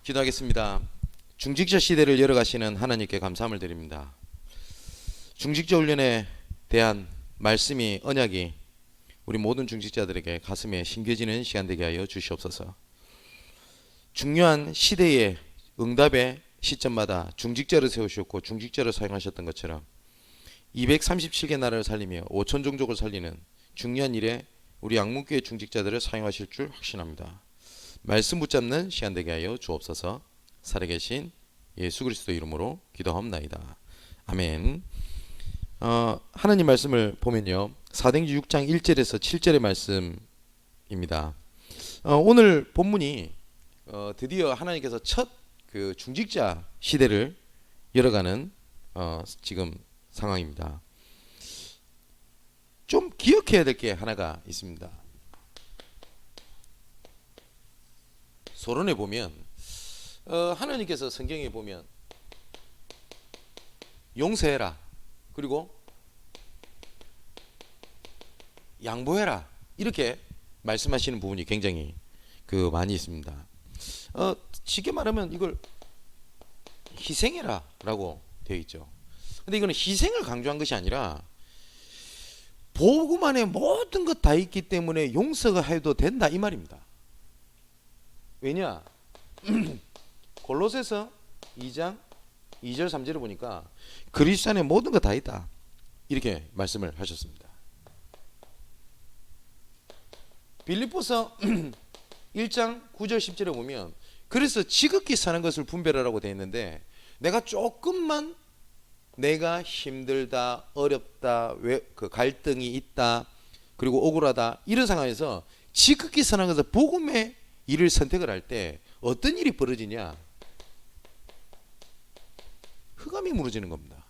기도하겠습니다. 중직자 시대를 열어가시는 하나님께 감사함을 드립니다. 중직자 훈련에 대한 말씀이 언약이 우리 모든 중직자들에게 가슴에 심겨지는 시간 되게 하여 주시옵소서. 중요한 시대의 응답의 시점마다 중직자를 세우셨고 중직자를 사용하셨던 것처럼 237개 나라를 살리며 5천 종족을 살리는 중요한 일에 우리 양문교회 중직자들을 사용하실 줄 확신합니다. 말씀 붙잡는 시간 되게 하여 주옵소서. 살아계신 예수 그리스도 이름으로 기도하옵나이다. 아멘. 하나님 말씀을 보면요, 사도행전 6장 1절에서 7절의 말씀입니다. 오늘 본문이 드디어 하나님께서 첫 그 중직자 시대를 열어가는 지금 상황입니다. 좀 기억해야 될 게 하나가 있습니다. 서론에 보면 하나님께서 성경에 보면 용서해라, 그리고 양보해라, 이렇게 말씀하시는 부분이 굉장히 많이 있습니다. 쉽게 말하면 이걸 희생해라 라고 되어 있죠. 근데 이거는 희생을 강조한 것이 아니라 복음 안에 모든 것 다 있기 때문에 용서가 해도 된다, 이 말입니다. 왜냐? 골로새서 2장 2절 3절을 보니까 그리스도 안에 모든 것 다 있다, 이렇게 말씀을 하셨습니다. 빌립보서 1장 9절 10절에 보면 그래서 지극히 사는 것을 분별하라고 되어 있는데, 내가 조금만 내가 힘들다, 어렵다, 그 갈등이 있다, 그리고 억울하다, 이런 상황에서 지극히 선한 것을 복음의 일을 선택을 할 때 어떤 일이 벌어지냐? 흑암이 무너지는 겁니다.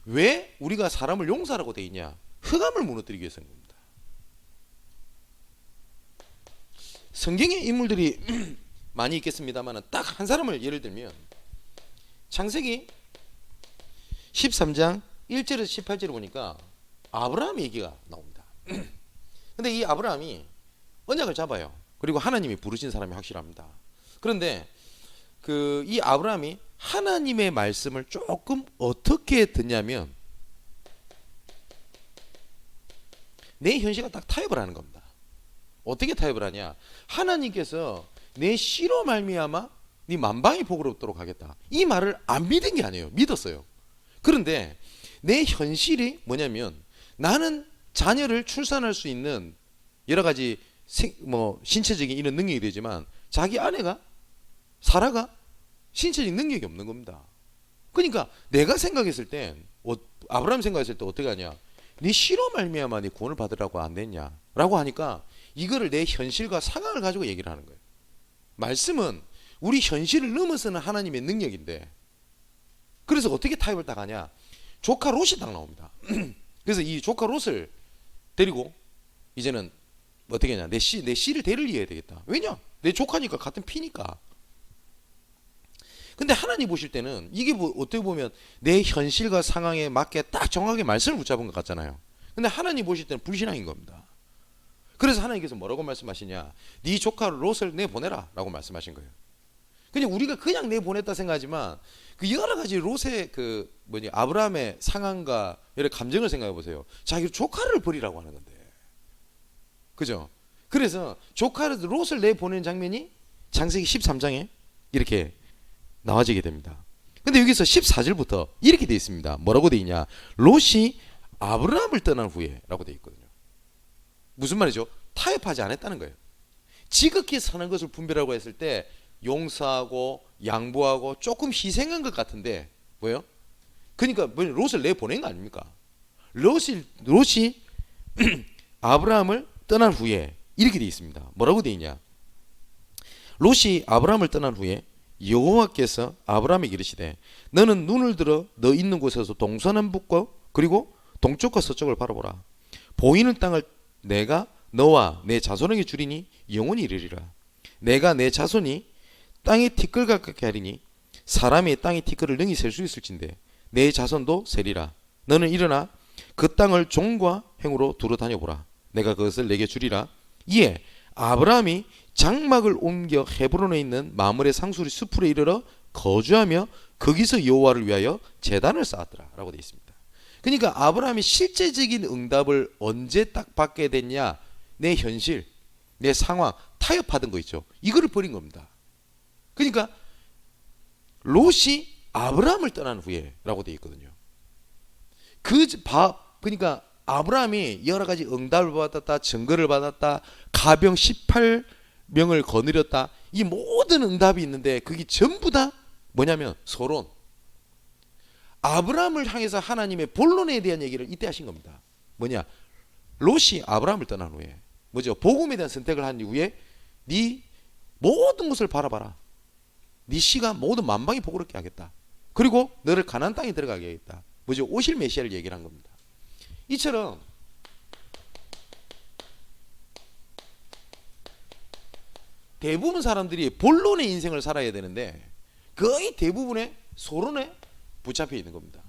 왜 우리가 사람을 용서하라고 되어 있냐? 흑암을 무너뜨리기 위해서인 겁니다. 성경에 인물들이 많이 있겠습니다만 딱 한 사람을 예를 들면 창세기 13장 1절에서 18절을 보니까 아브라함 얘기가 나옵니다. 근데 이 아브라함이 언약을 잡아요. 그리고 하나님이 부르신 사람이 확실합니다. 그런데 이 아브라함이 하나님의 말씀을 조금 어떻게 듣냐면 내 현실과 딱 타협을 하는 겁니다. 어떻게 타협을 하냐? 하나님께서 내 씨로 말미암아 네 만방의 복을 얻도록 하겠다, 이 말을 안 믿은 게 아니에요. 믿었어요. 그런데 내 현실이 뭐냐면 나는 자녀를 출산할 수 있는 여러 가지 신체적인 이런 능력이 되지만 자기 아내가 사라가 신체적인 능력이 없는 겁니다. 그러니까 내가 생각했을 땐 아브라함 생각했을 때 어떻게 하냐? 네 씨로 말미암아 네 구원을 받으라고 안 됐냐? 라고 하니까 이거를 내 현실과 상황을 가지고 얘기를 하는 거예요. 말씀은 우리 현실을 넘어서는 하나님의 능력인데, 그래서 어떻게 타협을 딱 하냐? 조카 롯이 딱 나옵니다. 그래서 이 조카 롯을 데리고 이제는 어떻게 하냐? 내 씨를 대리해야 되겠다. 왜냐? 내 조카니까, 같은 피니까. 근데 하나님 보실 때는 이게 어떻게 보면 내 현실과 상황에 맞게 딱 정확하게 말씀을 붙잡은 것 같잖아요. 근데 하나님 보실 때는 불신앙인 겁니다. 그래서 하나님께서 뭐라고 말씀하시냐? 네 조카 롯을 내보내라 라고 말씀하신 거예요. 그냥 우리가 그냥 내보냈다 생각하지만 그 여러 가지 롯의 아브라함의 상황과 여러 감정을 생각해 보세요. 자기 조카를 버리라고 하는 건데, 그죠? 그래서 롯을 내보낸 장면이 창세기 13장에 이렇게 나와지게 됩니다. 근데 여기서 14절부터 이렇게 되어 있습니다. 뭐라고 되어 있냐? 롯이 아브라함을 떠난 후에 라고 되어 있거든요. 무슨 말이죠? 타협하지 않았다는 거예요. 지극히 사는 것을 분별하고 했을 때 용서하고 양보하고 조금 희생한 것 같은데 뭐예요? 그러니까 롯을 내보낸 거 아닙니까? 롯이 아브라함을 떠난 후에 이렇게 되어 있습니다. 뭐라고 되어 있냐? 롯이 아브라함을 떠난 후에 여호와께서 아브라함에게 이르시되 너는 눈을 들어 너 있는 곳에서 동서남북과 그리고 동쪽과 서쪽을 바라보라. 보이는 땅을 내가 너와 내 자손에게 주리니 영원히 이르리라. 내가 내 자손이 땅에 티끌 가깝게 하리니 사람이 땅에 티끌을 능히 셀 수 있을진데 내 자손도 세리라. 너는 일어나 그 땅을 종과 행으로 두루 다녀보라. 내가 그것을 내게 주리라. 이에 아브라함이 장막을 옮겨 헤브론에 있는 마므레 상수리 숲으로 이르러 거주하며 거기서 여호와를 위하여 제단을 쌓았더라라고 되어 있습니다. 그러니까 아브라함이 실제적인 응답을 언제 딱 받게 됐냐? 내 현실, 내 상황, 타협하던 거 있죠. 이거를 버린 겁니다. 그러니까 롯이 아브라함을 떠난 후에라고 되어 있거든요. 그러니까 아브라함이 여러 가지 응답을 받았다, 증거를 받았다, 가병 18명을 거느렸다. 이 모든 응답이 있는데 그게 전부 다 뭐냐면 서론. 아브라함을 향해서 하나님의 본론에 대한 얘기를 이때 하신 겁니다. 뭐냐? 롯이 아브라함을 떠난 후에 뭐죠? 복음에 대한 선택을 한 이후에 네 모든 것을 바라봐라. 네 씨가 모든 만방이 복으롭게 하겠다. 그리고 너를 가나안 땅에 들어가게 하겠다. 뭐죠? 오실 메시아를 얘기를 한 겁니다. 이처럼 대부분 사람들이 본론의 인생을 살아야 되는데 거의 대부분의 소론에 붙잡혀 있는 겁니다.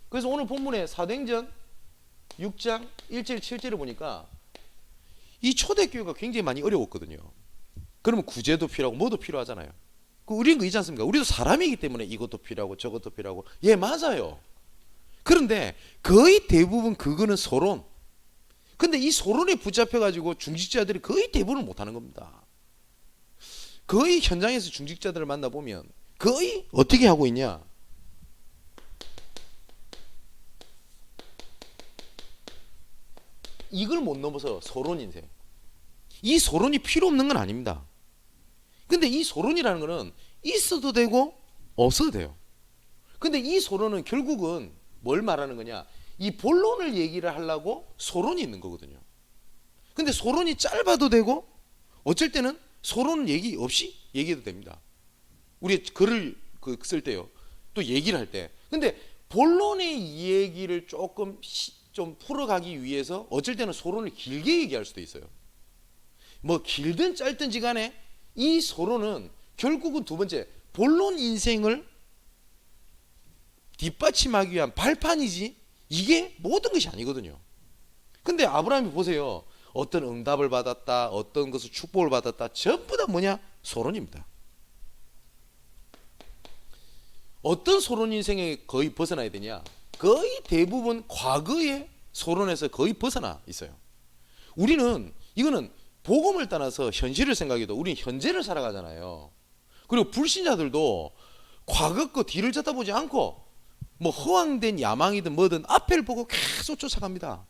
그래서 오늘 본문의 사도행전 6장 1절 7절을 보니까 이 초대교회가 굉장히 많이 어려웠거든요. 그러면 구제도 필요하고 뭐도 필요하잖아요. 우리는 거 있지 않습니까? 우리도 사람이기 때문에 이것도 필요하고 저것도 필요하고. 예, 맞아요. 그런데 거의 대부분 그거는 서론. 근데 이 서론에 붙잡혀가지고 중직자들이 거의 대부분을 못하는 겁니다. 거의 현장에서 중직자들을 만나보면 거의 어떻게 하고 있냐? 이걸 못 넘어서 서론 인생. 이 서론이 필요 없는 건 아닙니다. 근데 이 서론이라는 거는 있어도 되고 없어도 돼요. 근데 이 서론은 결국은 뭘 말하는 거냐? 이 본론을 얘기를 하려고 서론이 있는 거거든요. 근데 서론이 짧아도 되고 어쩔 때는 서론 얘기 없이 얘기해도 됩니다. 우리 글을 쓸 때요. 또 얘기를 할 때. 근데 본론의 이야기를 조금 좀 풀어가기 위해서 어쩔 때는 서론을 길게 얘기할 수도 있어요. 뭐 길든 짧든지 간에 이 서론은 결국은 두 번째 본론 인생을 뒷받침하기 위한 발판이지 이게 모든 것이 아니거든요. 근데 아브라함이 보세요. 어떤 응답을 받았다, 어떤 것을 축복을 받았다, 전부 다 뭐냐? 서론입니다. 어떤 서론 인생에 거의 벗어나야 되냐? 거의 대부분 과거의 서론에서 거의 벗어나 있어요. 우리는 이거는 복음을 떠나서 현실을 생각해도 우리는 현재를 살아가잖아요. 그리고 불신자들도 과거 거 뒤를 쳐다보지 않고 뭐 허황된 야망이든 뭐든 앞을 보고 계속 쫓아갑니다.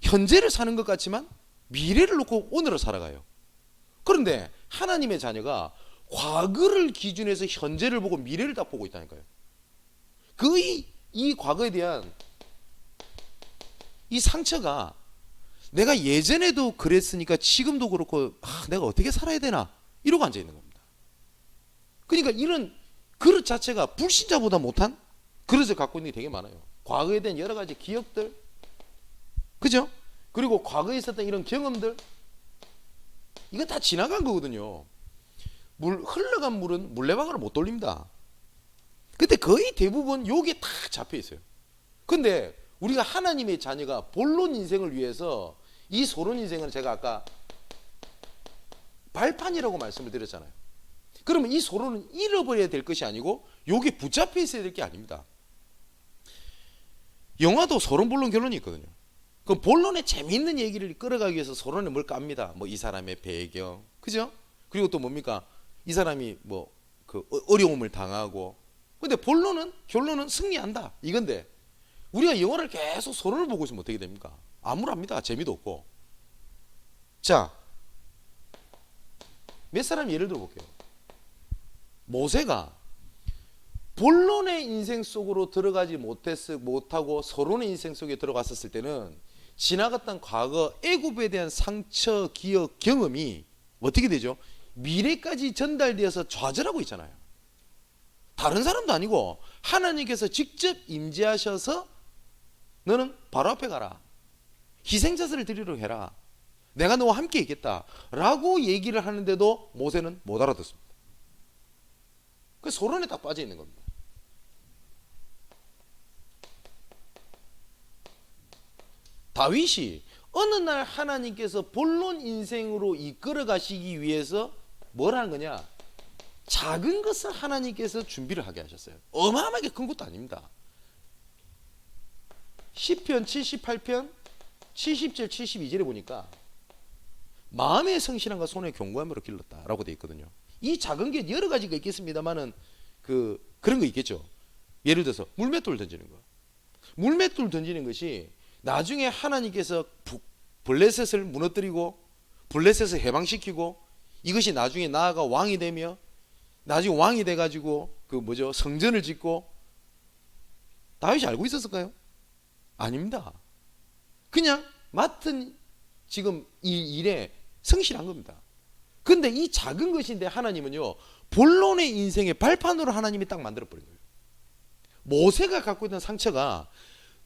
현재를 사는 것 같지만 미래를 놓고 오늘을 살아가요. 그런데 하나님의 자녀가 과거를 기준해서 현재를 보고 미래를 딱 보고 있다니까요. 거의 이 과거에 대한 이 상처가 내가 예전에도 그랬으니까 지금도 그렇고 내가 어떻게 살아야 되나 이러고 앉아 있는 겁니다. 그러니까 이런 그릇 자체가 불신자보다 못한 그릇을 갖고 있는 게 되게 많아요. 과거에 대한 여러 가지 기억들, 그죠? 그리고 과거에 있었던 이런 경험들, 이거 다 지나간 거거든요. 흘러간 물은 물레방아를 못 돌립니다. 근데 거의 대부분 여기에 다 잡혀 있어요. 근데 우리가 하나님의 자녀가 본론 인생을 위해서 이 서론 인생은 제가 아까 발판이라고 말씀을 드렸잖아요. 그러면 이 서론은 잃어버려야 될 것이 아니고 여기에 붙잡혀 있어야 될 게 아닙니다. 영화도 서론 본론 결론이 있거든요. 그럼 본론에 재미있는 얘기를 끌어가기 위해서 서론에 뭘 깝니다. 뭐 이 사람의 배경, 그죠? 그리고 또 뭡니까? 이 사람이 뭐 그 어려움을 당하고. 근데 본론은 결론은 승리한다 이건데 우리가 영화를 계속 서론을 보고 있으면 어떻게 됩니까? 암울합니다. 재미도 없고. 자, 몇 사람 예를 들어 볼게요. 모세가 본론의 인생 속으로 들어가지 못하고 서론의 인생 속에 들어갔었을 때는 지나갔던 과거 애굽에 대한 상처, 기억, 경험이 어떻게 되죠? 미래까지 전달되어서 좌절하고 있잖아요. 다른 사람도 아니고 하나님께서 직접 임재하셔서 너는 바로 앞에 가라. 희생자들을 드리러 해라. 내가 너와 함께 있겠다. 라고 얘기를 하는데도 모세는 못 알아듣습니다. 그 서론에 딱 빠져 있는 겁니다. 다윗이 어느 날 하나님께서 본론 인생으로 이끌어 가시기 위해서 뭐라는 거냐? 작은 것을 하나님께서 준비를 하게 하셨어요. 어마어마하게 큰 것도 아닙니다. 시편 78편 70절 72절에 보니까 마음의 성실함과 손의 견고함으로 길렀다라고 되어 있거든요. 이 작은 게 여러 가지가 있겠습니다만은 그런 거 있겠죠. 예를 들어서 물맷돌 던지는 거. 물맷돌 던지는 것이 나중에 하나님께서 블레셋을 무너뜨리고 블레셋을 해방시키고 이것이 나중에 나아가 왕이 되며 나중에 왕이 돼가지고 성전을 짓고 다윗이 알고 있었을까요? 아닙니다. 그냥 맡은 지금 이 일에 성실한 겁니다. 근데 이 작은 것인데 하나님은요, 본론의 인생의 발판으로 하나님이 딱 만들어버린 거예요. 모세가 갖고 있던 상처가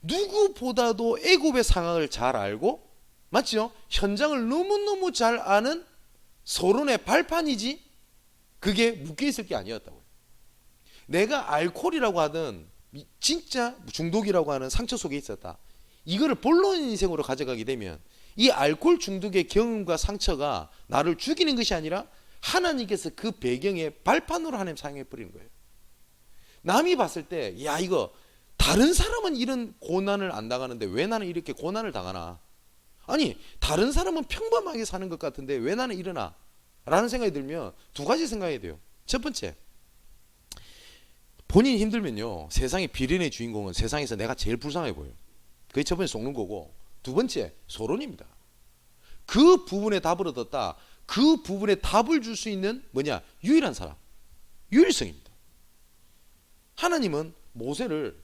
누구보다도 애굽의 상황을 잘 알고, 맞죠? 현장을 너무너무 잘 아는 서론의 발판이지 그게 묶여있을 게 아니었다고요. 내가 알코올이라고 하든 진짜 중독이라고 하는 상처 속에 있었다. 이거를 본론 인생으로 가져가게 되면 이 알코올 중독의 경험과 상처가 나를 죽이는 것이 아니라 하나님께서 그 배경에 발판으로 하나님 사용해 버리는 거예요. 남이 봤을 때 야, 이거 다른 사람은 이런 고난을 안 당하는데 왜 나는 이렇게 고난을 당하나? 아니, 다른 사람은 평범하게 사는 것 같은데 왜 나는 이러나? 라는 생각이 들면 두 가지 생각이 돼요. 첫 번째, 본인이 힘들면요, 세상의 비련의 주인공은 세상에서 내가 제일 불쌍해 보여요. 그게 첫 번째 속는 거고, 두 번째 서론입니다. 그 부분에 답을 얻었다. 그 부분에 답을 줄 수 있는 뭐냐? 유일한 사람, 유일성입니다. 하나님은 모세를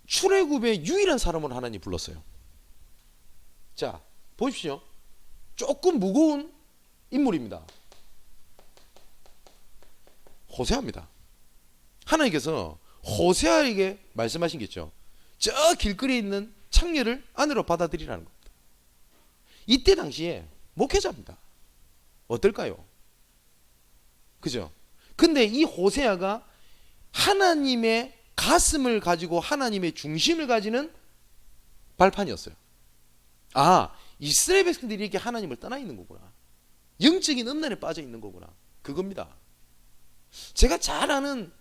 출애굽의 유일한 사람으로 하나님 불렀어요. 자, 보십시오. 조금 무거운 인물입니다. 호세아입니다. 하나님께서 호세아에게 말씀하신 게 있죠. 저 길거리에 있는 창녀를 아내로 받아들이라는 겁니다. 이때 당시에 목회자입니다. 어떨까요? 그죠? 근데 이 호세아가 하나님의 가슴을 가지고 하나님의 중심을 가지는 발판이었어요. 아, 이스라엘 백성들이 이렇게 하나님을 떠나 있는 거구나. 영적인 음란에 빠져 있는 거구나. 그겁니다. 제가 잘 아는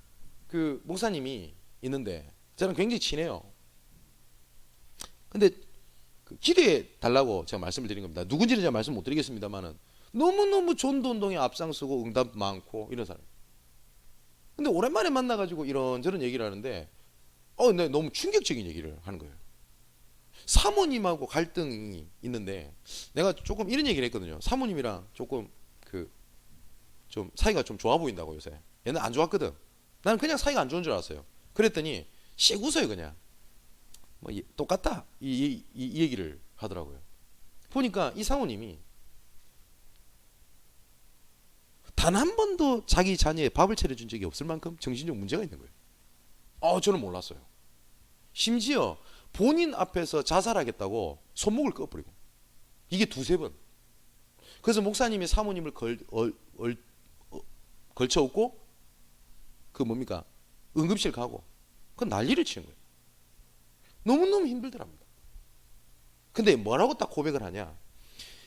그 목사님이 있는데 저는 굉장히 친해요. 근데 기도해 달라고 제가 말씀을 드린 겁니다. 누군지는 제가 말씀 못 드리겠습니다만은 너무너무 전도운동에 앞장서고 응답 많고 이런 사람. 근데 오랜만에 만나가지고 이런저런 얘기를 하는데 네, 너무 충격적인 얘기를 하는 거예요. 사모님하고 갈등이 있는데 내가 조금 이런 얘기를 했거든요. 사모님이랑 조금 좀 사이가 좀 좋아 보인다고 요새. 얘는 안 좋았거든. 나는 그냥 사이가 안 좋은 줄 알았어요. 그랬더니 씩 웃어요 그냥. 뭐 똑같다 이 얘기를 하더라고요. 보니까 이 사모님이 단 한 번도 자기 자녀의 밥을 차려준 적이 없을 만큼 정신적 문제가 있는 거예요. 저는 몰랐어요. 심지어 본인 앞에서 자살하겠다고 손목을 꺼버리고 이게 두세 번. 그래서 목사님이 사모님을 걸쳐 업고 응급실 가고 그건 난리를 치는 거예요. 너무너무 힘들더랍니다. 근데 뭐라고 딱 고백을 하냐?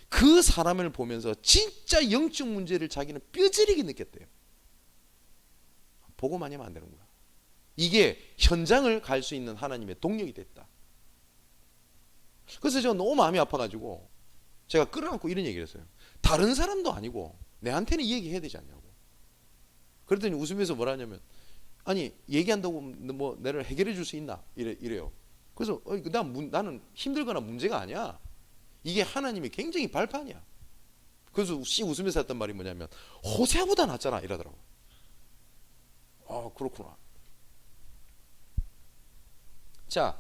그 사람을 보면서 진짜 영적 문제를 자기는 뼈저리게 느꼈대요. 보고만 하면 안 되는구나. 이게 현장을 갈 수 있는 하나님의 동력이 됐다. 그래서 제가 너무 마음이 아파가지고 제가 끌어안고 이런 얘기를 했어요. 다른 사람도 아니고 내한테는 이 얘기 해야 되지 않냐고. 그랬더니 웃으면서 뭐라 하냐면 아니 얘기한다고 뭐 내를 해결해 줄 수 있나 이래요. 그래서 나는 힘들거나 문제가 아니야. 이게 하나님이 굉장히 발판이야. 그래서 씩 웃으면서 했던 말이 뭐냐면 호세아보다 낫잖아 이러더라고. 그렇구나. 자,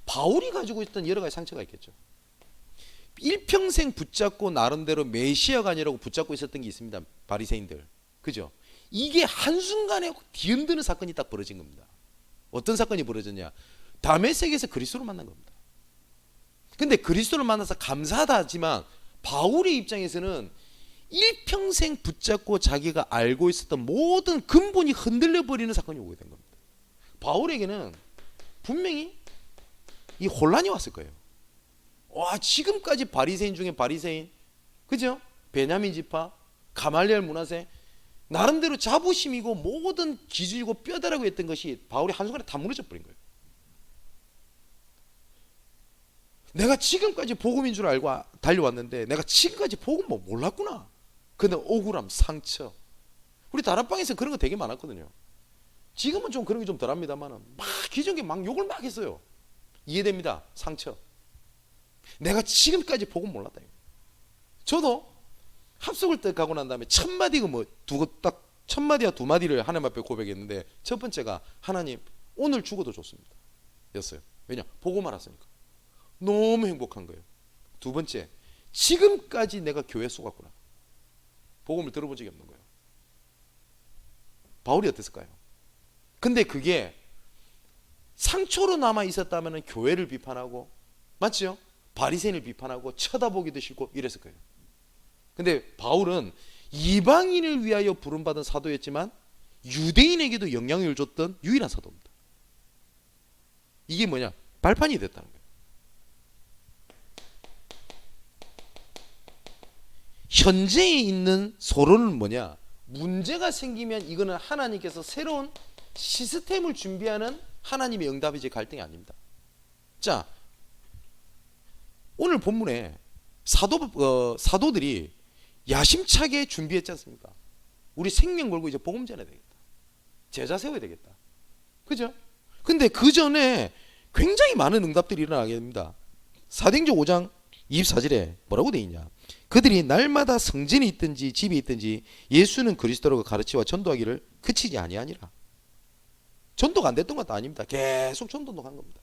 바울이 가지고 있던 여러 가지 상처가 있겠죠. 일평생 붙잡고 나름대로 메시아가 아니라고 붙잡고 있었던 게 있습니다. 바리새인들. 그죠? 이게 한순간에 뒤흔드는 사건이 딱 벌어진 겁니다. 어떤 사건이 벌어졌냐? 다메섹에서 그리스도를 만난 겁니다. 근데 그리스도를 만나서 감사하다 하지만 바울의 입장에서는 일평생 붙잡고 자기가 알고 있었던 모든 근본이 흔들려 버리는 사건이 오게 된 겁니다. 바울에게는 분명히 혼란이 왔을 거예요. 와, 지금까지 바리새인 중에 바리새인, 그죠? 베냐민 지파, 가말리엘 문화세, 나름대로 자부심이고 모든 기질이고 뼈다라고 했던 것이 바울이 한순간에 다 무너져 버린 거예요. 내가 지금까지 복음인 줄 알고 달려왔는데 내가 지금까지 복음 뭐 몰랐구나. 근데 억울함, 상처. 우리 다락방에서 그런 거 되게 많았거든요. 지금은 좀 그런 게 좀 덜합니다만 막 기존에 막 욕을 막 했어요. 이해됩니다. 상처. 내가 지금까지 복음 몰랐다. 저도 합숙을 딱 가고 난 다음에 첫 마디가 뭐 딱 첫 마디와 두 마디를 하나님 앞에 고백했는데 첫 번째가 하나님 오늘 죽어도 좋습니다. 였어요. 왜냐? 복음 알았으니까. 너무 행복한 거예요. 두 번째, 지금까지 내가 교회 속았구나. 복음을 들어본 적이 없는 거예요. 바울이 어땠을까요? 근데 그게 상처로 남아 있었다면 교회를 비판하고, 맞죠? 바리새인을 비판하고 쳐다보기도 싫고 이랬을 거예요. 근데 바울은 이방인을 위하여 부름받은 사도였지만 유대인에게도 영향을 줬던 유일한 사도입니다. 이게 뭐냐? 발판이 됐다는 거예요. 현재에 있는 서론은 뭐냐? 문제가 생기면 이거는 하나님께서 새로운 시스템을 준비하는 하나님의 응답이지 갈등이 아닙니다. 자, 오늘 본문에 사도들이 야심차게 준비했지 않습니까? 우리 생명 걸고 이제 복음 전해야 되겠다. 제자 세워야 되겠다. 그죠? 근데 그 전에 굉장히 많은 응답들이 일어나게 됩니다. 사도행전 5장 24절에 뭐라고 되어 있냐? 그들이 날마다 성전에 있든지 집에 있든지 예수는 그리스도라고 가르치와 전도하기를 그치지 아니하니라. 전도가 안 됐던 것도 아닙니다. 계속 전도도 한 겁니다.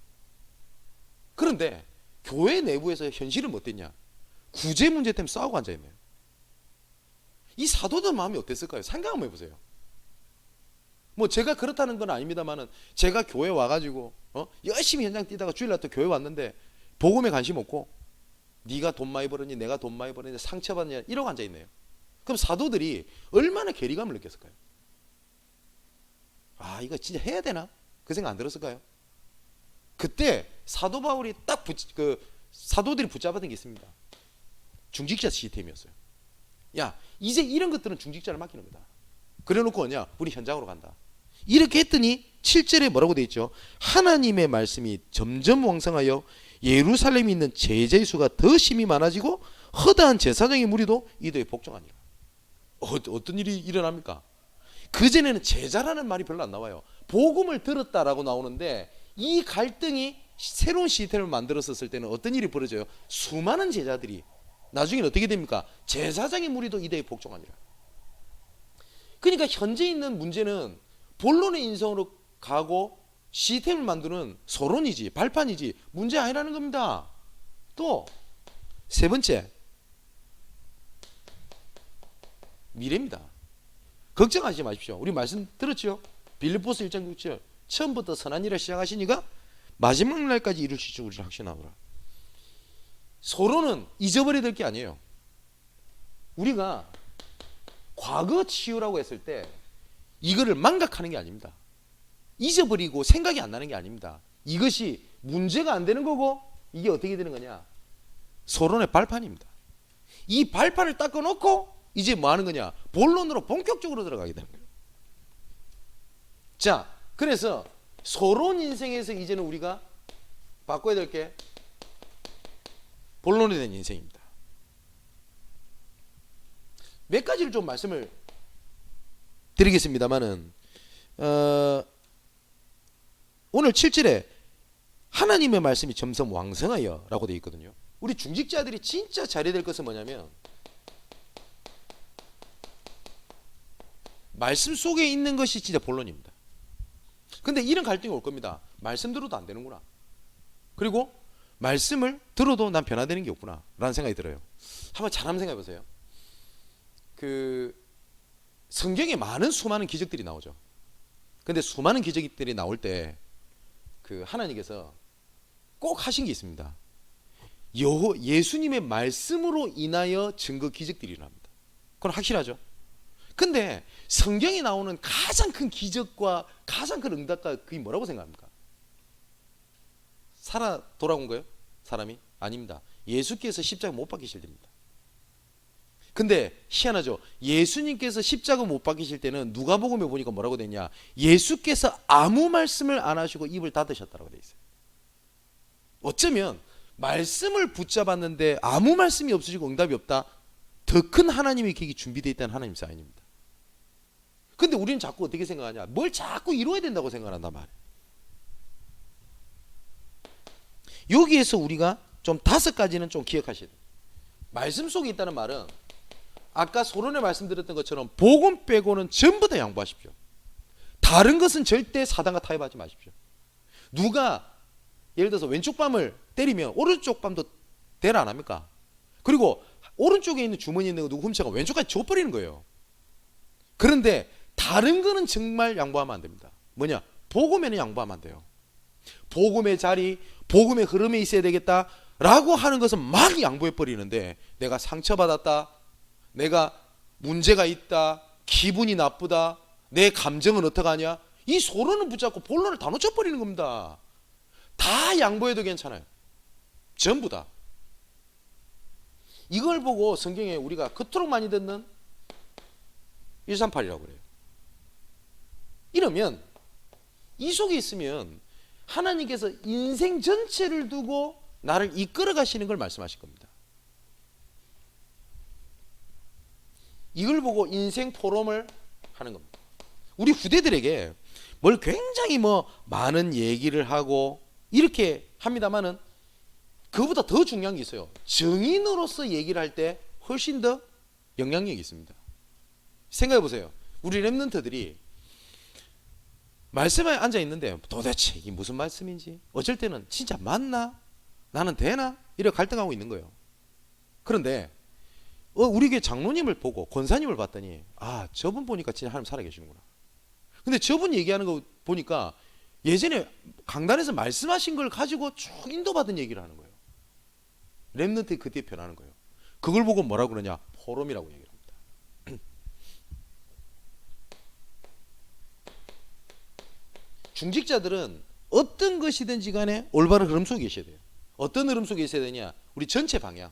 그런데 교회 내부에서 현실은 어땠냐? 구제 문제 때문에 싸우고 앉아있네요. 이 사도들 마음이 어땠을까요? 생각 한번 해보세요. 뭐 제가 그렇다는 건 아닙니다만은 제가 교회 와가지고 열심히 현장 뛰다가 주일날 또 교회 왔는데 복음에 관심 없고 네가 돈 많이 벌었니 내가 돈 많이 벌었니 상처받냐 이러고 앉아있네요. 그럼 사도들이 얼마나 괴리감을 느꼈을까요? 아 이거 진짜 해야 되나? 그 생각 안 들었을까요? 그때 사도 바울이 딱 사도들이 붙잡았던 게 있습니다. 중직자 시스템이었어요. 야 이제 이런 것들은 중직자를 맡기는 거다. 그래놓고 뭐냐 우리 현장으로 간다. 이렇게 했더니 7절에 뭐라고 되어 있죠? 하나님의 말씀이 점점 왕성하여 예루살렘에 있는 제자의 수가 더 심히 많아지고 허다한 제사장의 무리도 이도에 복종하니라. 어떤 일이 일어납니까? 그전에는 제자라는 말이 별로 안 나와요. 복음을 들었다라고 나오는데 이 갈등이 새로운 시스템을 만들었을 때는 어떤 일이 벌어져요? 수많은 제자들이 나중에는 어떻게 됩니까? 제사장의 무리도 이도에 복종하니라. 그러니까 현재 있는 문제는 본론의 인성으로 가고 시스템을 만드는 서론이지 발판이지 문제 아니라는 겁니다. 또 세 번째 미래입니다. 걱정하지 마십시오. 우리 말씀 들었죠? 빌립보서 1장 6절 처음부터 선한 일을 시작하시니까 마지막 날까지 이루실 줄 우리를 확신하노라. 서론은 잊어버려야 될 게 아니에요. 우리가 과거 치유라고 했을 때 이거를 망각하는 게 아닙니다. 잊어버리고 생각이 안 나는 게 아닙니다. 이것이 문제가 안 되는 거고 이게 어떻게 되는 거냐? 서론의 발판입니다. 이 발판을 닦아놓고 이제 뭐 하는 거냐? 본론으로 본격적으로 들어가게 되는 거예요. 자, 그래서 서론 인생에서 이제는 우리가 바꿔야 될 게 본론에 대한 인생입니다. 몇 가지를 좀 말씀을 드리겠습니다만은 오늘 7절에 하나님의 말씀이 점점 왕성하여 라고 되어 있거든요. 우리 중직자들이 진짜 잘해야 될 것은 뭐냐면 말씀 속에 있는 것이 진짜 본론입니다. 근데 이런 갈등이 올 겁니다. 말씀 들어도 안 되는구나. 그리고 말씀을 들어도 난 변화되는 게 없구나 라는 생각이 들어요. 한번 잘 한번 생각해 보세요. 성경에 많은 수많은 기적들이 나오죠. 근데 수많은 기적들이 나올 때 하나님께서 꼭 하신 게 있습니다. 예수님의 말씀으로 인하여 증거 기적들이 일어납니다. 그건 확실하죠. 근데 성경에 나오는 가장 큰 기적과 가장 큰 응답과 그게 뭐라고 생각합니까? 살아 돌아온 거예요? 사람이? 아닙니다. 예수께서 십자가 못 박히실 때입니다. 근데 희한하죠. 예수님께서 십자가 못 박히실 때는 누가복음에 보니까 뭐라고 돼 있냐, 예수께서 아무 말씀을 안 하시고 입을 닫으셨다고 돼 있어요. 어쩌면 말씀을 붙잡았는데 아무 말씀이 없으시고 응답이 없다, 더 큰 하나님의 계획이 준비되어 있다는 하나님 사인입니다. 근데 우리는 자꾸 어떻게 생각하냐, 뭘 자꾸 이루어야 된다고 생각한단 말이에요. 여기에서 우리가 좀 5가지는 좀 기억하셔야 돼요. 말씀 속에 있다는 말은 아까 서론에 말씀드렸던 것처럼 복음 빼고는 전부 다 양보하십시오. 다른 것은 절대 사단과 타협하지 마십시오. 누가 예를 들어서 왼쪽 밤을 때리면 오른쪽 밤도 대라 안 합니까? 그리고 오른쪽에 있는 주머니에 있는 거 누구 훔쳐가 왼쪽까지 줘버리는 거예요. 그런데 다른 거는 정말 양보하면 안 됩니다. 뭐냐? 복음에는 양보하면 안 돼요. 복음의 자리, 복음의 흐름에 있어야 되겠다라고 하는 것은 막 양보해버리는데, 내가 상처받았다, 내가 문제가 있다, 기분이 나쁘다, 내 감정은 어떡하냐, 이 서론을 붙잡고 본론을 다 놓쳐버리는 겁니다. 다 양보해도 괜찮아요. 전부 다. 이걸 보고 성경에 우리가 그토록 많이 듣는 138이라고 그래요. 이러면 이 속에 있으면 하나님께서 인생 전체를 두고 나를 이끌어 가시는 걸 말씀하실 겁니다. 이걸 보고 인생 포럼을 하는 겁니다. 우리 후대들에게 뭘 굉장히 많은 얘기를 하고 이렇게 합니다만은 그보다 더 중요한 게 있어요. 증인으로서 얘기를 할 때 훨씬 더 영향력이 있습니다. 생각해 보세요. 우리 랩런트들이 말씀에 앉아 있는데 도대체 이게 무슨 말씀인지, 어쩔 때는 진짜 맞나? 나는 되나? 이렇게 갈등하고 있는 거예요. 그런데 우리 교회 장로님을 보고 권사님을 봤더니, 아, 저분 보니까 진짜 하나님 살아계시는구나. 근데 저분 얘기하는 거 보니까 예전에 강단에서 말씀하신 걸 가지고 쭉 인도받은 얘기를 하는 거예요. 랩런트에 그때 변하는 거예요. 그걸 보고 뭐라고 그러냐? 포럼이라고 얘기를 합니다. 중직자들은 어떤 것이든지 간에 올바른 흐름 속에 있어야 돼요. 어떤 흐름 속에 있어야 되냐? 우리 전체 방향,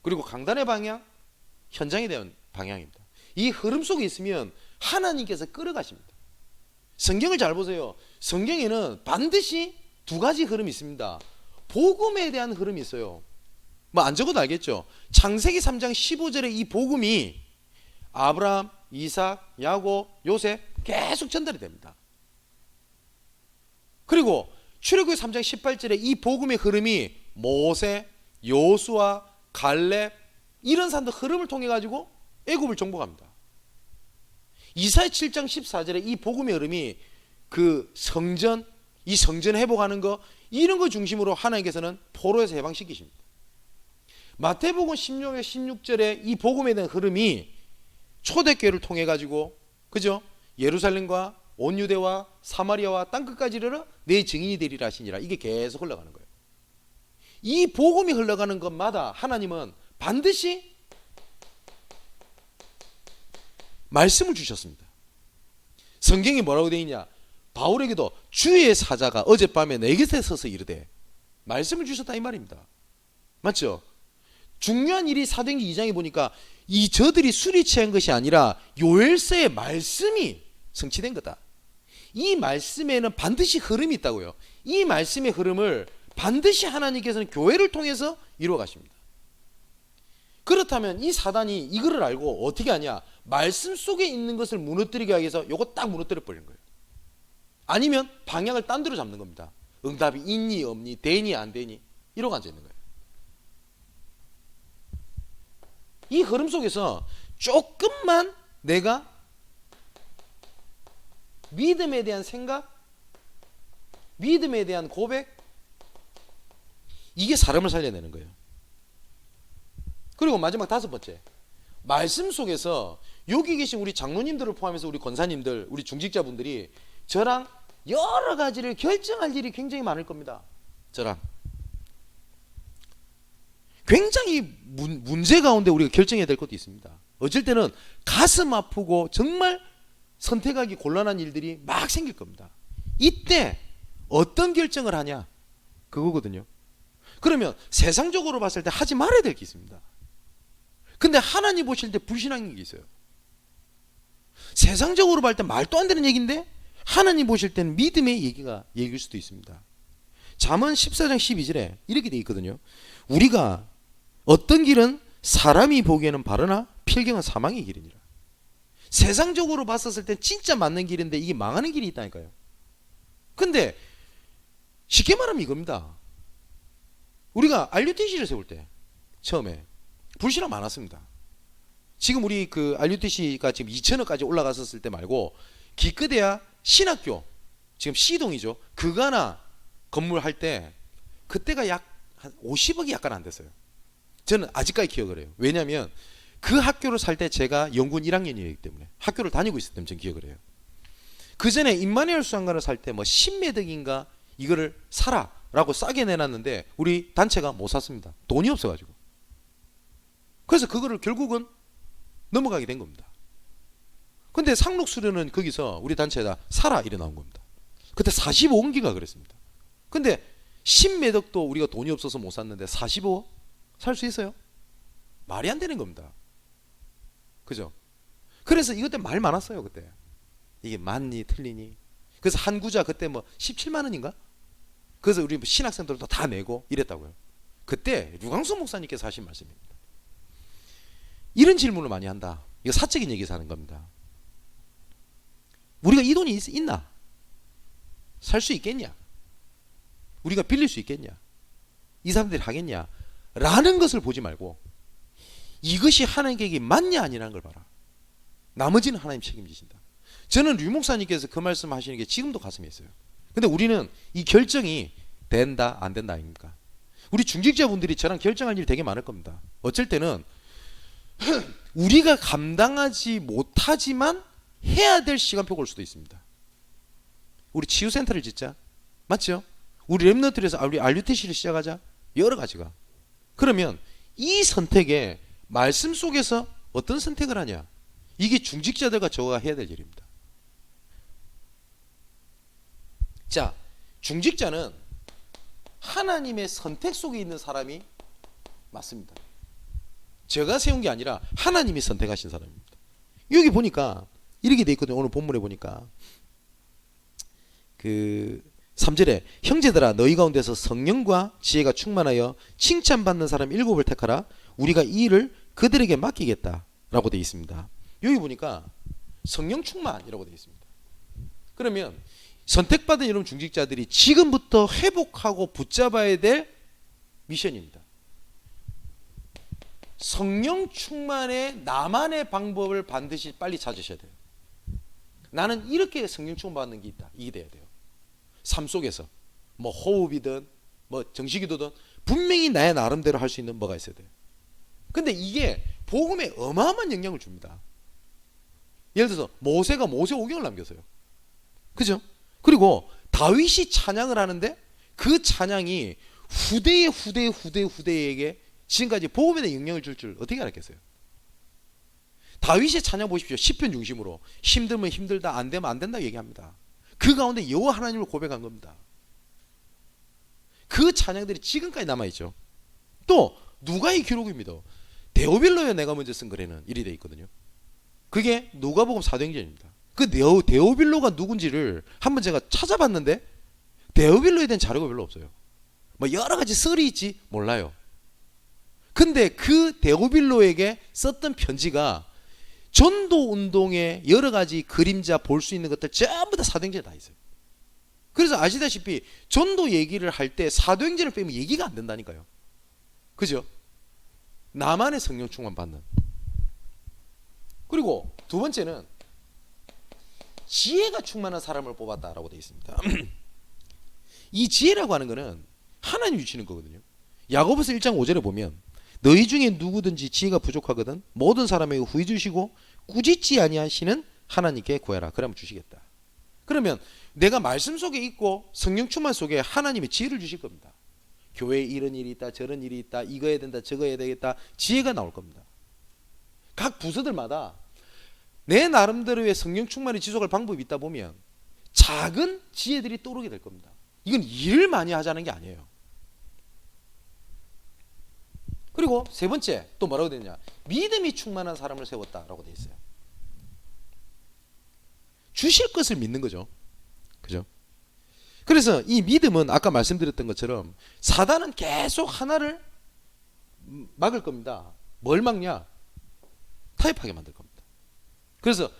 그리고 강단의 방향, 현장에 대한 방향입니다. 이 흐름 속에 있으면 하나님께서 끌어가십니다. 성경을 잘 보세요. 성경에는 반드시 2가지 흐름이 있습니다. 복음에 대한 흐름이 있어요. 안 적어도 알겠죠? 창세기 3장 15절에 이 복음이 아브라함, 이삭, 야곱, 요셉 계속 전달이 됩니다. 그리고 출애굽기 3장 18절에 이 복음의 흐름이 모세, 요수아, 갈렙 이런 사람들 흐름을 통해 가지고 애굽을 정복합니다. 이사야 7장 14절에 이 복음의 흐름이 그 성전, 이 성전 회복하는 거, 이런 거 중심으로 하나님께서는 포로에서 해방시키십니다. 마태복음 16장 16절에 이 복음에 대한 흐름이 초대교회를 통해 가지고, 그죠? 예루살렘과 온 유대와 사마리아와 땅끝까지 이르러 내 증인이 되리라 하시니라. 이게 계속 흘러가는 거예요. 이 복음이 흘러가는 것마다 하나님은 반드시 말씀을 주셨습니다. 성경이 뭐라고 되어 있냐? 바울에게도 주의 사자가 어젯밤에 내 곁에 서서 이르되, 말씀을 주셨다 이 말입니다. 맞죠? 중요한 일이 사도행전 2장에 보니까 이 저들이 술이 취한 것이 아니라 요엘서의 말씀이 성취된 거다. 이 말씀에는 반드시 흐름이 있다고요. 이 말씀의 흐름을 반드시 하나님께서는 교회를 통해서 이루어 가십니다. 그렇다면 이 사단이 이거를 알고 어떻게 하냐? 말씀 속에 있는 것을 무너뜨리게 하기 위해서 요거 딱 무너뜨려 버리는 거예요. 아니면 방향을 딴 데로 잡는 겁니다. 응답이 있니 없니, 되니 안 되니, 이러고 앉아 있는 거예요. 이 흐름 속에서 조금만 내가 믿음에 대한 생각, 믿음에 대한 고백, 이게 사람을 살려내는 거예요. 그리고 마지막 5번째, 말씀 속에서 여기 계신 우리 장로님들을 포함해서 우리 권사님들, 우리 중직자분들이 저랑 여러 가지를 결정할 일이 굉장히 많을 겁니다. 저랑 굉장히 문제 가운데 우리가 결정해야 될 것도 있습니다. 어쩔 때는 가슴 아프고 정말 선택하기 곤란한 일들이 막 생길 겁니다. 이때 어떤 결정을 하냐, 그거거든요. 그러면 세상적으로 봤을 때 하지 말아야 될 게 있습니다. 근데 하나님 보실 때 불신앙인 게 있어요. 세상적으로 볼 때 말도 안 되는 얘기인데 하나님 보실 때는 믿음의 얘기일 수도 있습니다. 잠언 14장 12절에 이렇게 돼 있거든요. 우리가 어떤 길은 사람이 보기에는 바르나 필경은 사망의 길이니라. 세상적으로 봤었을 때 진짜 맞는 길인데 이게 망하는 길이 있다니까요. 근데 쉽게 말하면 이겁니다. 우리가 RUTC를 세울 때 처음에 불신앙 많았습니다. 지금 우리 그 RUTC가 지금 2천억까지 올라갔었을 때 말고 기껏해야 신학교 지금 C동이죠. 그거 하나 건물 할 때 그때가 약 한 50억이 약간 안 됐어요. 저는 아직까지 기억을 해요. 왜냐하면 그 학교를 살 때 제가 연구원 1학년이기 때문에 학교를 다니고 있을 때는 저는 기억을 해요. 그 전에 임마누엘 수양관을 살 때 뭐 10매덕인가 이거를 사라라고 싸게 내놨는데 우리 단체가 못 샀습니다. 돈이 없어가지고. 그래서 그거를 결국은 넘어가게 된 겁니다. 근데 상록수련은 거기서 우리 단체에다 사라 이래 나온 겁니다. 그때 45원기가 그랬습니다. 근데 10매덕도 우리가 돈이 없어서 못 샀는데 45억 살 수 있어요? 말이 안 되는 겁니다. 그죠? 그래서 이것 때문에 말 많았어요. 그때 이게 맞니 틀리니. 그래서 한 구자 그때 뭐 17만 원인가? 그래서 우리 신학생들도 다 내고 이랬다고요. 그때 류광수 목사님께서 하신 말씀입니다. 이런 질문을 많이 한다. 이거 사적인 얘기에서 하는 겁니다. 우리가 이 돈이 있나? 살 수 있겠냐? 우리가 빌릴 수 있겠냐? 이 사람들이 하겠냐? 라는 것을 보지 말고 이것이 하나님 계획이 맞냐 아니라는 걸 봐라. 나머지는 하나님 책임지신다. 저는 류 목사님께서 그 말씀 하시는 게 지금도 가슴에 있어요. 근데 우리는 이 결정이 된다 안 된다 아닙니까? 우리 중직자분들이 저랑 결정할 일이 되게 많을 겁니다. 어쩔 때는 우리가 감당하지 못하지만 해야 될 시간표가 올 수도 있습니다. 우리 치유센터를 짓자. 맞죠? 우리 랩너트에서 우리 RUTC를 시작하자. 여러 가지가. 그러면 이 선택에 말씀 속에서 어떤 선택을 하냐? 이게 중직자들과 저가 해야 될 일입니다. 자, 중직자는 하나님의 선택 속에 있는 사람이 맞습니다. 제가 세운 게 아니라 하나님이 선택하신 사람입니다. 여기 보니까 이렇게 돼 있거든요. 오늘 본문에 보니까 그 3절에 형제들아 너희 가운데서 성령과 지혜가 충만하여 칭찬받는 사람 7을 택하라. 우리가 이 일을 그들에게 맡기겠다 라고 되어 있습니다. 여기 보니까 성령 충만이라고 되어 있습니다. 그러면 선택받은 여러분 중직자들이 지금부터 회복하고 붙잡아야 될 미션입니다. 성령 충만의 나만의 방법을 반드시 빨리 찾으셔야 돼요. 나는 이렇게 성령 충만받는 게 있다. 이게 돼야 돼요. 삶 속에서 뭐 호흡이든 뭐 정식기도든 분명히 나의 나름대로 할 수 있는 뭐가 있어야 돼요. 근데 이게 복음에 어마어마한 영향을 줍니다. 예를 들어서 모세가 모세오경을 남겼어요. 그죠? 그리고 다윗이 찬양을 하는데 그 찬양이 후대에게 지금까지 복음에 대한 영향을 줄 줄 어떻게 알았겠어요? 다윗의 찬양 보십시오. 시편 중심으로 힘들면 힘들다 안 되면 안 된다 얘기합니다. 그 가운데 여호와 하나님을 고백한 겁니다. 그 찬양들이 지금까지 남아있죠. 또 누가의 기록입니다. 데오빌로에 내가 먼저 쓴 글에는 이리 되어 있거든요. 그게 누가복음 사도행전입니다. 그 데오빌로가 누군지를 한번 제가 찾아봤는데 데오빌로에 대한 자료가 별로 없어요. 뭐 여러 가지 썰이 있지 몰라요. 근데 그 데오빌로에게 썼던 편지가 전도 운동의 여러 가지 그림자 볼 수 있는 것들 전부 다 사도행전에 다 있어요. 그래서 아시다시피 전도 얘기를 할 때 사도행전을 빼면 얘기가 안 된다니까요. 그죠? 나만의 성령 충만 받는. 그리고 두 번째는 지혜가 충만한 사람을 뽑았다라고 되어 있습니다. 이 지혜라고 하는 것은 하나님이 주시는 거거든요. 야고보서 1장 5절에 보면 너희 중에 누구든지 지혜가 부족하거든 모든 사람에게 후히 주시고 꾸짖지 아니하시는 하나님께 구하라. 그러면 주시겠다. 그러면 내가 말씀 속에 있고 성령 충만 속에 하나님의 지혜를 주실 겁니다. 교회에 이런 일이 있다 저런 일이 있다 이거 해야 된다 저거 해야 되겠다 지혜가 나올 겁니다. 각 부서들마다 내 나름대로의 성령 충만을 지속할 방법이 있다 보면 작은 지혜들이 떠오르게 될 겁니다. 이건 일을 많이 하자는 게 아니에요. 그리고 세 번째 또 뭐라고 되냐? 믿음이 충만한 사람을 세웠다라고 돼 있어요. 주실 것을 믿는 거죠. 그죠? 그래서 이 믿음은 아까 말씀드렸던 것처럼 사단은 계속 하나를 막을 겁니다. 뭘 막냐? 타협하게 만들 겁니다. 그래서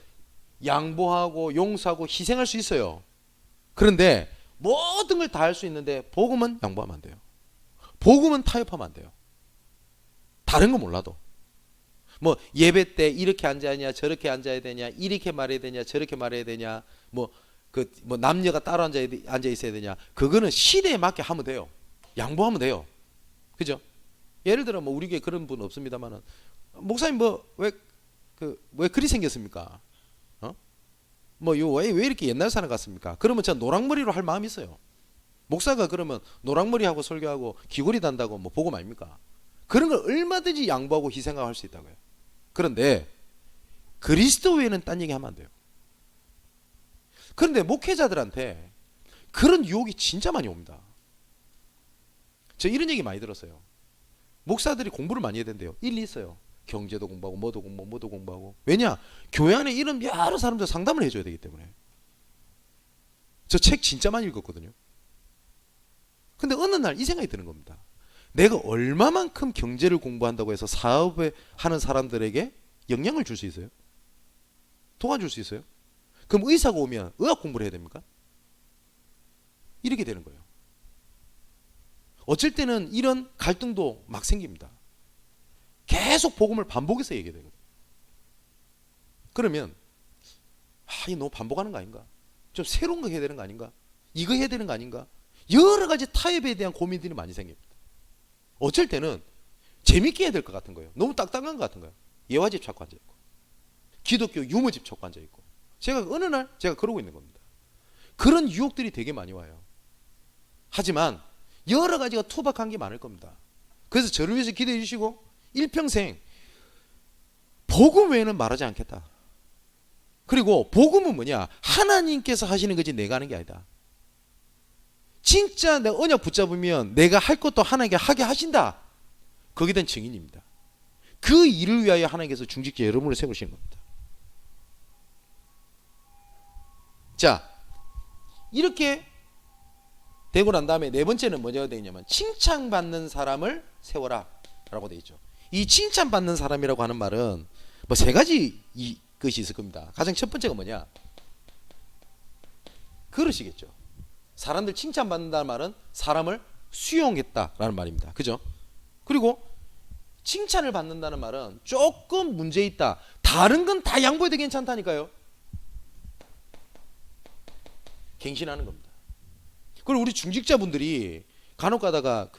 양보하고 용서하고 희생할 수 있어요. 그런데 모든 걸 다 할 수 있는데 복음은 양보하면 안 돼요. 복음은 타협하면 안 돼요. 다른 거 몰라도. 뭐 예배 때 이렇게 앉아야 되냐 저렇게 앉아야 되냐 이렇게 말해야 되냐 저렇게 말해야 되냐 뭐 남녀가 따로 앉아 있어야 되냐 그거는 시대에 맞게 하면 돼요. 양보하면 돼요. 그죠? 예를 들어 뭐 우리 교회 그런 분 없습니다만은 목사님 왜 그리 생겼습니까? 왜 이렇게 옛날 사람 같습니까? 그러면 저 노랑머리로 할 마음이 있어요. 목사가 그러면 노랑머리하고 설교하고 귀걸이 단다고 뭐 복음 아닙니까? 그런 걸 얼마든지 양보하고 희생하고 할 수 있다고요. 그런데 그리스도 외에는 딴 얘기 하면 안 돼요. 그런데 목회자들한테 그런 유혹이 진짜 많이 옵니다. 저 이런 얘기 많이 들었어요. 목사들이 공부를 많이 해야 된대요. 일리 있어요. 경제도 공부하고 뭐도 공부하고. 왜냐? 교회 안에 이런 여러 사람들 상담을 해줘야 되기 때문에. 저 책 진짜 많이 읽었거든요. 근데 어느 날 이 생각이 드는 겁니다. 내가 얼마만큼 경제를 공부한다고 해서 사업에 하는 사람들에게 영향을 줄 수 있어요? 도와줄 수 있어요? 그럼 의사가 오면 의학 공부를 해야 됩니까? 이렇게 되는 거예요. 어쩔 때는 이런 갈등도 막 생깁니다. 계속 복음을 반복해서 얘기해야 되거든요. 그러면 이거 너무 반복하는 거 아닌가? 좀 새로운 거 해야 되는 거 아닌가? 이거 해야 되는 거 아닌가? 여러 가지 타협에 대한 고민들이 많이 생깁니다. 어쩔 때는 재밌게 해야 될 것 같은 거예요. 너무 딱딱한 것 같은 거예요. 예화집 찾고 앉아있고 기독교 유머집 찾고 앉아있고 제가 어느 날 제가 그러고 있는 겁니다. 그런 유혹들이 되게 많이 와요. 하지만 여러 가지가 투박한 게 많을 겁니다. 그래서 저를 위해서 기도해 주시고 일평생 복음 외에는 말하지 않겠다. 그리고 복음은 뭐냐? 하나님께서 하시는 거지 내가 하는 게 아니다. 진짜 내가 언약 붙잡으면 내가 할 것도 하나님께 하게 하신다. 거기에 대한 증인입니다. 그 일을 위하여 하나님께서 중직자 여러분을 세우시는 겁니다. 자, 이렇게 되고 난 다음에 네 번째는 뭐가 되어 있냐면 칭찬받는 사람을 세워라 라고 되어 있죠. 이 칭찬받는 사람이라고 하는 말은 뭐 세 가지 것이 있을 겁니다. 가장 첫 번째가 뭐냐? 그러시겠죠. 사람들 칭찬받는다는 말은 사람을 수용했다라는 말입니다. 그죠? 그리고 칭찬을 받는다는 말은 조금 문제 있다. 다른 건 다 양보해도 괜찮다니까요. 갱신하는 겁니다. 그리고 우리 중직자분들이 간혹 가다가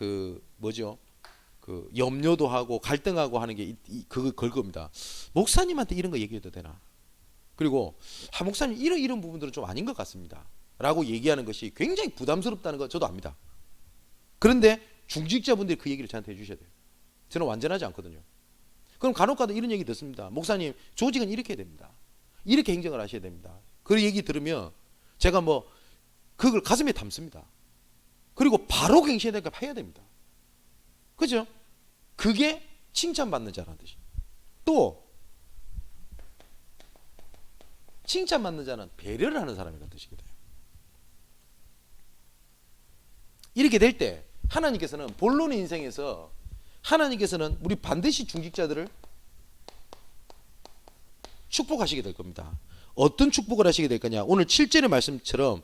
염려도 하고 갈등하고 하는 게 그걸 겁니다. 목사님한테 이런 거 얘기해도 되나? 그리고 목사님 이런 부분들은 좀 아닌 것 같습니다. 라고 얘기하는 것이 굉장히 부담스럽다는 거 저도 압니다. 그런데 중직자분들이 그 얘기를 저한테 해주셔야 돼요. 저는 완전하지 않거든요. 그럼 간혹가다 이런 얘기 듣습니다. 목사님 조직은 이렇게 해야 됩니다. 이렇게 행정을 하셔야 됩니다. 그 얘기 들으면 제가 그걸 가슴에 담습니다. 그리고 바로 갱신해야 될까 해야 됩니다. 그죠? 그게 칭찬받는 자라는 뜻이에요. 또 칭찬받는 자는 배려를 하는 사람이라는 뜻이거든요. 이렇게 될 때 하나님께서는 본론의 인생에서 하나님께서는 우리 반드시 중직자들을 축복하시게 될 겁니다. 어떤 축복을 하시게 될 거냐? 오늘 7절의 말씀처럼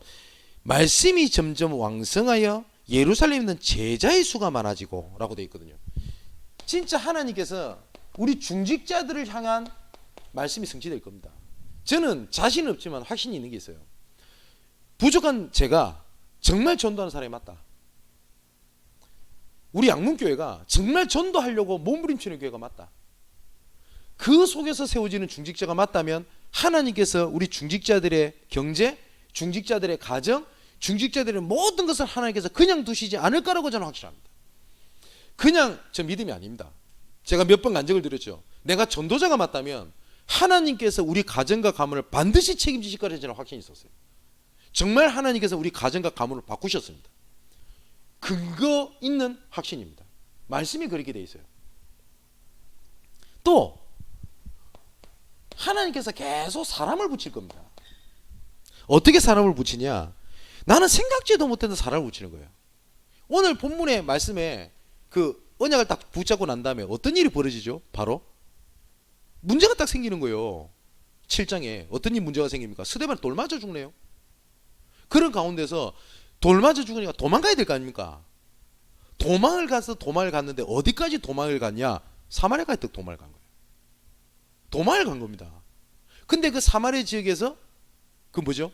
말씀이 점점 왕성하여 예루살렘에 있는 제자의 수가 많아지고 라고 되어 있거든요. 진짜 하나님께서 우리 중직자들을 향한 말씀이 성취될 겁니다. 저는 자신은 없지만 확신이 있는 게 있어요. 부족한 제가 정말 전도하는 사람이 맞다. 우리 양문교회가 정말 전도하려고 몸부림치는 교회가 맞다. 그 속에서 세워지는 중직자가 맞다면 하나님께서 우리 중직자들의 경제, 중직자들의 가정, 중직자들의 모든 것을 하나님께서 그냥 두시지 않을 거라고 저는 확신합니다. 그냥 저 믿음이 아닙니다. 제가 몇 번 간증을 드렸죠. 내가 전도자가 맞다면 하나님께서 우리 가정과 가문을 반드시 책임지실 거라고 저는 확신이 있었어요. 정말 하나님께서 우리 가정과 가문을 바꾸셨습니다. 근거 있는 확신입니다. 말씀이 그렇게 돼 있어요. 또 하나님께서 계속 사람을 붙일 겁니다. 어떻게 사람을 붙이냐? 나는 생각지도 못했던 사람을 붙이는 거예요. 오늘 본문의 말씀에 그 언약을 딱 붙잡고 난 다음에 어떤 일이 벌어지죠? 바로 문제가 딱 생기는 거예요. 7장에 어떤 일 문제가 생깁니까? 스데반이 돌 맞아 죽네요. 그런 가운데서 돌 맞아 죽으니까 도망가야 될 거 아닙니까? 도망을 갔는데 어디까지 도망을 갔냐? 사마리아까지 도망을 간 거예요. 도망을 간 겁니다. 근데 그 사마리아 지역에서 그 뭐죠?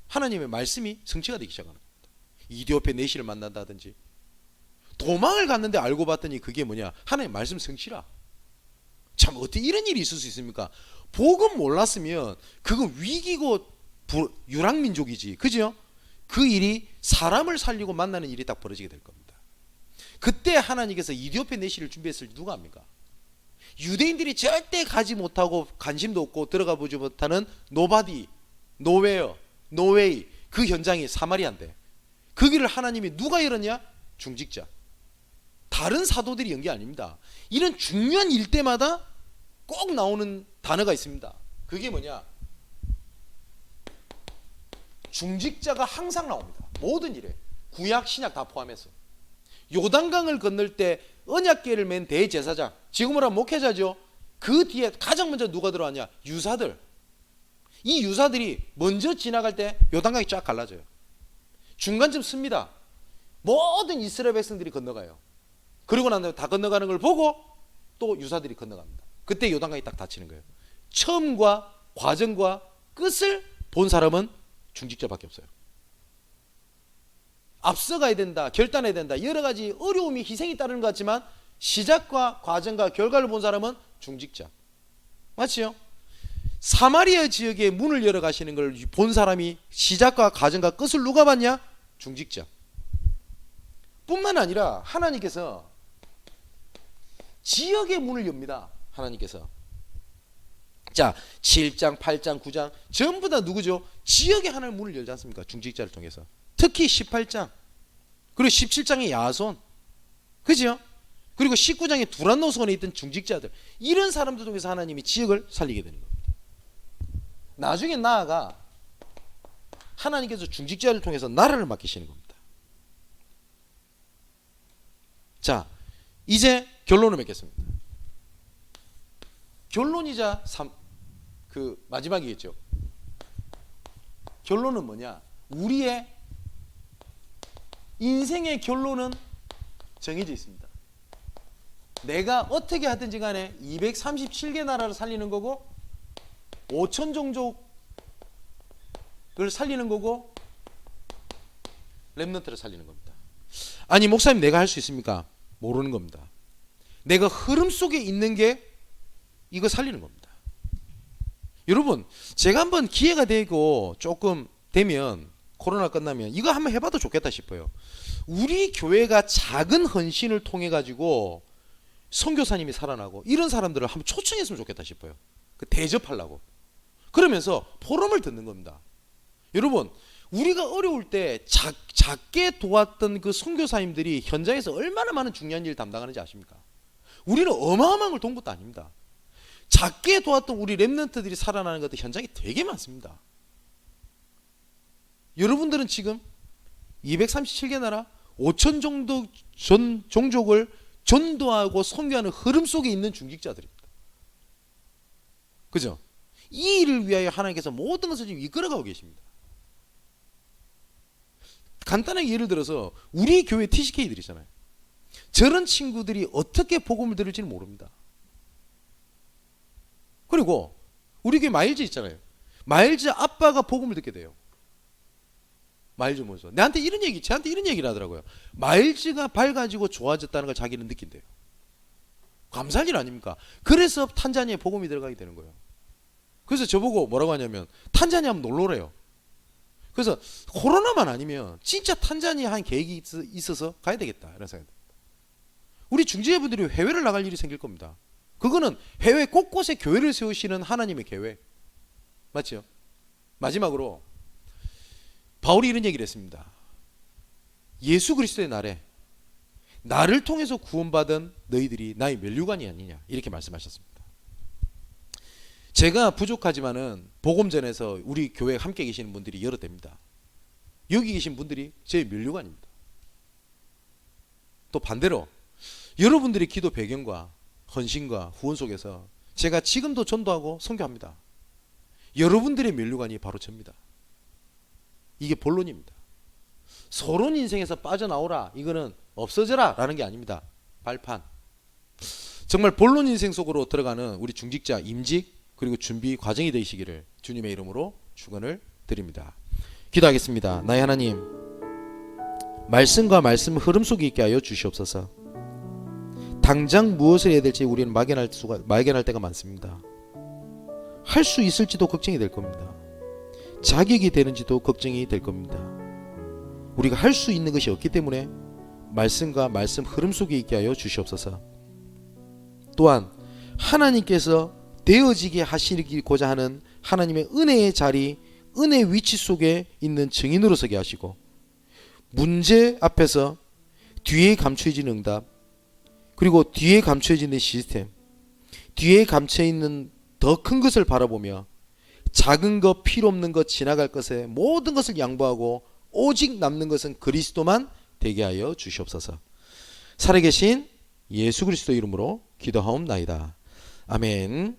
하나님의 말씀이 성취가 되기 시작하는 겁니다. 이디오페 내시를 만난다든지, 도망을 갔는데 알고 봤더니 그게 뭐냐? 하나님의 말씀 성취라. 참 어떻게 이런 일이 있을 수 있습니까? 복음 몰랐으면 그거 위기고 유랑민족이지, 그죠? 그 일이 사람을 살리고 만나는 일이 딱 벌어지게 될 겁니다. 그때 하나님께서 이디오페 내시를 준비했을 때 누가 합니까? 유대인들이 절대 가지 못하고 관심도 없고 들어가 보지 못하는 노바디, 노웨어, 노웨이, 그 현장이 사마리아인데 그 길을 하나님이 누가 열었냐? 중직자. 다른 사도들이 연 게 아닙니다. 이런 중요한 일 때마다 꼭 나오는 단어가 있습니다. 그게 뭐냐? 중직자가 항상 나옵니다. 모든 일에. 구약, 신약 다 포함해서. 요단강을 건널 때 언약궤를 맨 대제사장, 지금으로 하면 목회자죠. 그 뒤에 가장 먼저 누가 들어왔냐? 유사들. 이 유사들이 먼저 지나갈 때 요단강이 쫙 갈라져요. 중간쯤 씁니다. 모든 이스라엘 백성들이 건너가요. 그리고 난 다음에 다 건너가는 걸 보고 또 유사들이 건너갑니다. 그때 요단강이 딱 닫히는 거예요. 처음과 과정과 끝을 본 사람은 중직자밖에 없어요. 앞서가야 된다, 결단해야 된다, 여러 가지 어려움이, 희생이 따르는 것 같지만 시작과 과정과 결과를 본 사람은 중직자. 맞지요? 사마리아 지역에 문을 열어 가시는 걸 본 사람이 시작과 과정과 끝을 누가 봤냐? 중직자. 뿐만 아니라 하나님께서 지역의 문을 엽니다. 하나님께서. 자, 7장, 8장, 9장 전부 다 누구죠? 지역의 하나님 문을 열지 않습니까? 중직자를 통해서. 특히 18장 그리고 17장의 야손, 그죠? 그리고 19장의 두란노손에 있던 중직자들, 이런 사람들 통해서 하나님이 지역을 살리게 되는 겁니다. 나중에 나아가 하나님께서 중직자를 통해서 나라를 맡기시는 겁니다. 자, 이제 결론을 맺겠습니다. 결론이자 그 마지막이겠죠. 결론은 뭐냐? 우리의 인생의 결론은 정해져 있습니다. 내가 어떻게 하든지 간에 237개 나라를 살리는 거고 5천 종족을 살리는 거고 렘넌트를 살리는 겁니다. 아니 목사님 내가 할 수 있습니까? 모르는 겁니다. 내가 흐름 속에 있는 게 이거 살리는 겁니다. 여러분, 제가 한번 기회가 되고 조금 되면, 코로나 끝나면 이거 한번 해봐도 좋겠다 싶어요. 우리 교회가 작은 헌신을 통해 가지고 선교사님이 살아나고 이런 사람들을 한번 초청했으면 좋겠다 싶어요. 그 대접하려고. 그러면서 포럼을 듣는 겁니다. 여러분, 우리가 어려울 때 작게 도왔던 그 선교사님들이 현장에서 얼마나 많은 중요한 일을 담당하는지 아십니까? 우리는 어마어마한 걸 도운 것도 아닙니다. 작게 도왔던 우리 렘넌트들이 살아나는 것도 현장에 되게 많습니다. 여러분들은 지금 237개 나라 5천 정도 종족을 전도하고 선교하는 흐름 속에 있는 중직자들입니다. 그죠? 이 일을 위하여 하나님께서 모든 것을 지금 이끌어가고 계십니다. 간단하게 예를 들어서 우리 교회 TCK들 있잖아요. 저런 친구들이 어떻게 복음을 들을지는 모릅니다. 그리고 우리 교회 마일즈 있잖아요. 마일즈 아빠가 복음을 듣게 돼요. 마일즈 모서 저한테 이런 얘기를 하더라고요. 마일즈가 밝아지고 좋아졌다는 걸 자기는 느낀대요. 감사할 일 아닙니까? 그래서 탄자니아에 복음이 들어가게 되는 거예요. 그래서 저보고 뭐라고 하냐면 탄자니아 한번 놀러 오래요. 그래서 코로나만 아니면 진짜 탄자니아 한 계획이 있어서 가야 되겠다 이런 생각이 듭니다. 우리 중지자분들이 해외를 나갈 일이 생길 겁니다. 그거는 해외 곳곳에 교회를 세우시는 하나님의 계획. 맞죠? 마지막으로 바울이 이런 얘기를 했습니다. 예수 그리스도의 날에 나를 통해서 구원받은 너희들이 나의 면류관이 아니냐 이렇게 말씀하셨습니다. 제가 부족하지만은 복음전에서 우리 교회에 함께 계시는 분들이 여러 대입니다. 여기 계신 분들이 제 면류관입니다. 또 반대로 여러분들의 기도 배경과 헌신과 후원 속에서 제가 지금도 전도하고 선교합니다. 여러분들의 면류관이 바로 접니다. 이게 본론입니다. 서론 인생에서 빠져나오라, 이거는 없어져라 라는 게 아닙니다. 발판. 정말 본론 인생 속으로 들어가는 우리 중직자 임직 그리고 준비 과정이 되시기를 주님의 이름으로 축원을 드립니다. 기도하겠습니다. 나의 하나님, 말씀과 말씀 흐름 속에 있게 하여 주시옵소서. 당장 무엇을 해야 될지 우리는 막연할 때가 많습니다. 할 수 있을지도 걱정이 될 겁니다. 자격이 되는지도 걱정이 될 겁니다. 우리가 할 수 있는 것이 없기 때문에 말씀과 말씀 흐름 속에 있게 하여 주시옵소서. 또한 하나님께서 되어지게 하시고자 하는 하나님의 은혜의 자리, 은혜 위치 속에 있는 증인으로 서게 하시고, 문제 앞에서 뒤에 감춰진 응답, 그리고 뒤에 감춰지는 시스템, 뒤에 감춰있는 더 큰 것을 바라보며 작은 것, 필요 없는 것, 지나갈 것에 모든 것을 양보하고 오직 남는 것은 그리스도만 되게 하여 주시옵소서. 살아계신 예수 그리스도 이름으로 기도하옵나이다. 아멘.